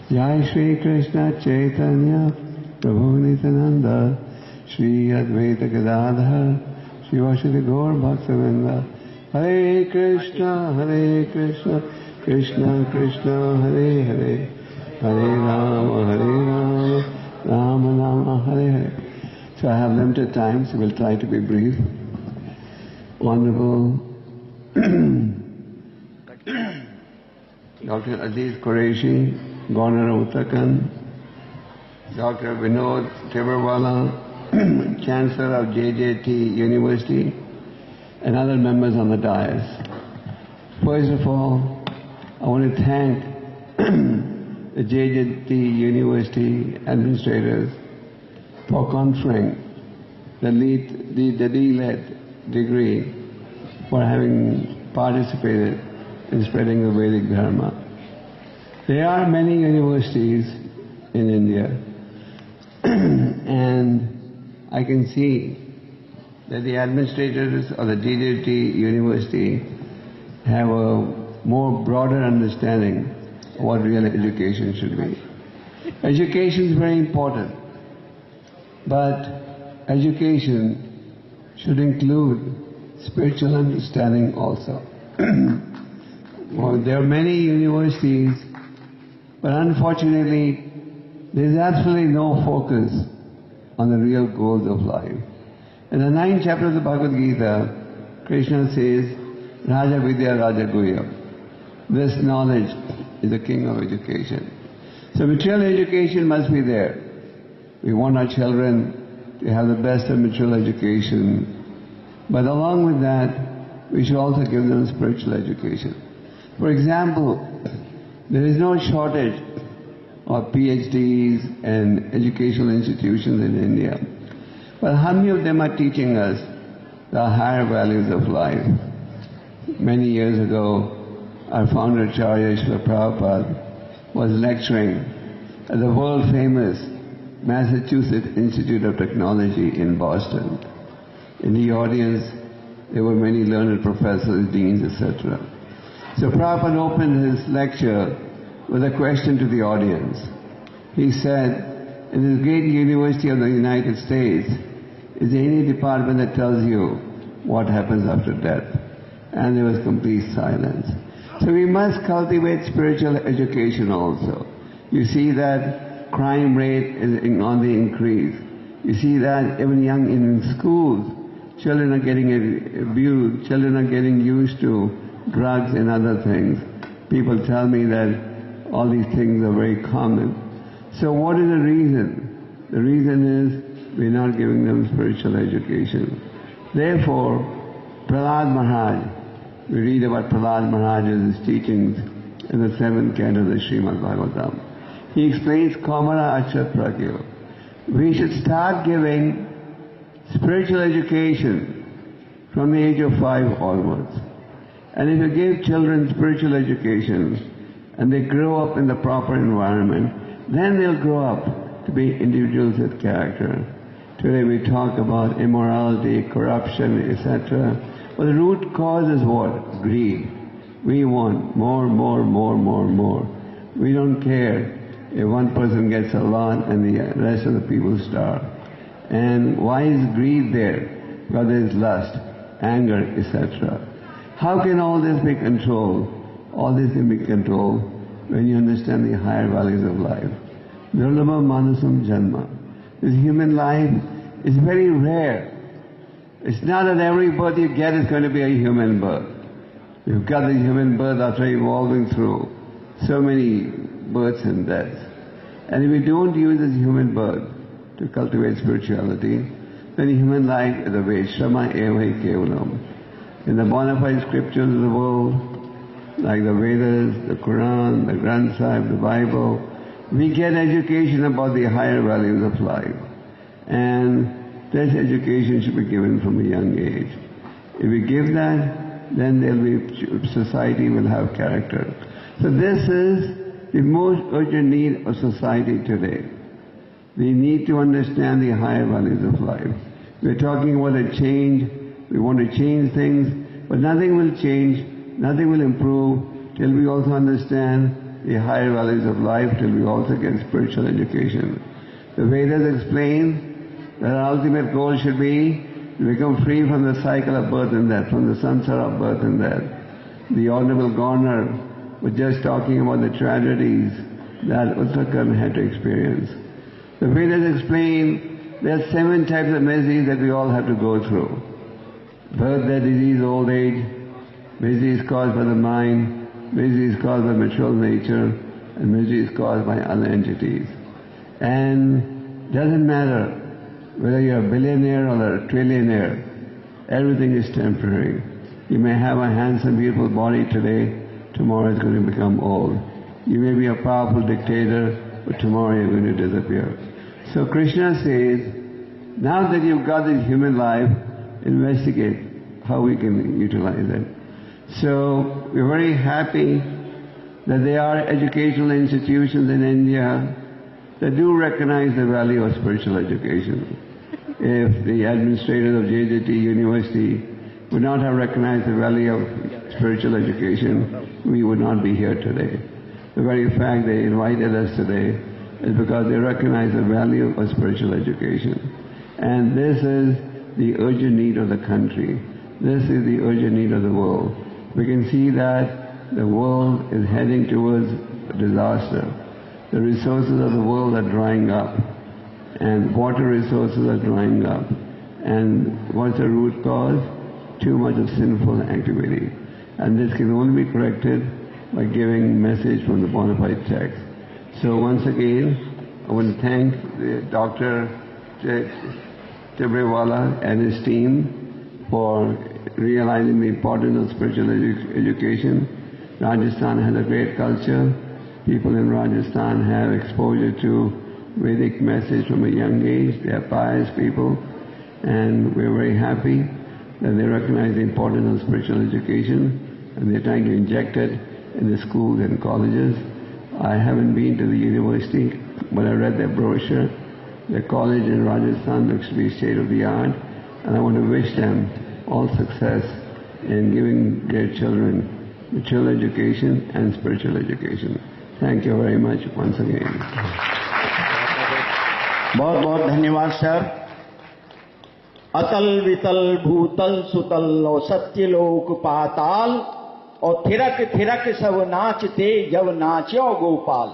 Jai Shri Krishna Chaitanya Prabhu Nityananda Shri Advaita Gadadhar Shri Vasudeva Gaur Bhaktavinda Hare Krishna Krishna Krishna Hare Hare Hare Rama Rama Rama Hare Hare. So I have limited time, so we'll try to be brief. Wonderful Dr. Aziz Qureshi, Governor of Uttarakhand, Dr. Vinod Tibrewala, Chancellor of JJT University, and other members on the dais. First of all, I want to thank the JJT University administrators for conferring the D.Led degree for having participated in spreading the Vedic Dharma. There are many universities in India and I can see that the administrators of the JJT University have a more broader understanding of what real education should be. Education is very important, but education should include spiritual understanding also. Well, there are many universities, but unfortunately there is absolutely no focus on the real goals of life. In the 9th chapter of the Bhagavad Gita, Krishna says, Raja Vidya Raja Guhyam. This knowledge is the king of education. So material education must be there. We want our children to have the best of material education, but along with that, we should also give them spiritual education. For example, there is no shortage of PhDs and educational institutions in India, but how many of them are teaching us the higher values of life? Many years ago, our founder Acharya Srila Prabhupada was lecturing at the world-famous Massachusetts Institute of Technology in Boston. In the audience, there were many learned professors, deans, etc. So Prabhupada opened his lecture with a question to the audience. He said, in this great university of the United States, is there any department that tells you what happens after death? And there was complete silence. So we must cultivate spiritual education also. You see that crime rate is on the increase. You see that even young in schools, children are getting abused, children are getting used to drugs and other things. People tell me that all these things are very common. So what is the reason? The reason is we're not giving them spiritual education. Therefore, Prahlad Maharaj, we read about Prahlad Maharaj's teachings in the 7th canto of the Srimad Bhagavatam. He explains Kamara Achat Pragyo. We should start giving spiritual education from the age of 5 onwards. And if you give children spiritual education and they grow up in the proper environment, then they'll grow up to be individuals with character. Today we talk about immorality, corruption, etc. But the root cause is what? Greed. We want more. We don't care if one person gets a lot and the rest of the people starve. And why is greed there? Because there is lust, anger, etc. How can all this be controlled? All this can be controlled when you understand the higher values of life. Durlabha manusam janma. This human life is very rare. It's not that every birth you get is going to be a human birth. You've got the human birth after evolving through so many births and deaths. And if we don't use this human birth to cultivate spirituality, then human life is a waste. Shrama eva hi kevalam. In the bona fide scriptures of the world, like the Vedas, the Quran, the Granth Sahib, the Bible, we get education about the higher values of life. And this education should be given from a young age. If we give that, then society will have character. So this is the most urgent need of society today. We need to understand the higher values of life. We're talking about a change. We want to change things, but nothing will change, nothing will improve till we also understand the higher values of life till we also get spiritual education. The Vedas explain that our ultimate goal should be to become free from the cycle of birth and death, from the samsara of birth and death. The Honorable Governor was just talking about the tragedies that Uttarakhand had to experience. The Vedas explain there are 7 types of miseries that we all have to go through. Birth, death, disease, old age. Misery is caused by the mind, misery is caused by material nature, and misery is caused by other entities. And doesn't matter whether you're a billionaire or a trillionaire, everything is temporary. You may have a handsome, beautiful body today, tomorrow it's going to become old. You may be a powerful dictator, but tomorrow you're going to disappear. So Krishna says, now that you've got this human life, investigate how we can utilize it. So we're very happy that there are educational institutions in India that do recognize the value of spiritual education. If the administrators of JJT University would not have recognized the value of spiritual education, we would not be here today. The very fact they invited us today is because they recognize the value of spiritual education. And this is the urgent need of the country. This is the urgent need of the world. We can see that the world is heading towards disaster. The resources of the world are drying up, and water resources are drying up. And what's the root cause? Too much of sinful activity. And this can only be corrected by giving message from the bona fide text. So once again, I want to thank Dr. Tibrewala and his team for realizing the importance of spiritual education. Rajasthan has a great culture. People in Rajasthan have exposure to Vedic message from a young age. They are pious people, and we're very happy that they recognize the importance of spiritual education, and they're trying to inject it in the schools and colleges. I haven't been to the university, but I read their brochure. The college in Rajasthan looks to be state of the art, and I want to wish them all success in giving their children material education and spiritual education. Thank you very much once again. बहुत बहुत धन्यवाद sir. अतल वितल भूतल सुतल और सत्यलोक पाताल और थिरक थिरक सब नाचते जब नाच्यो गोपाल।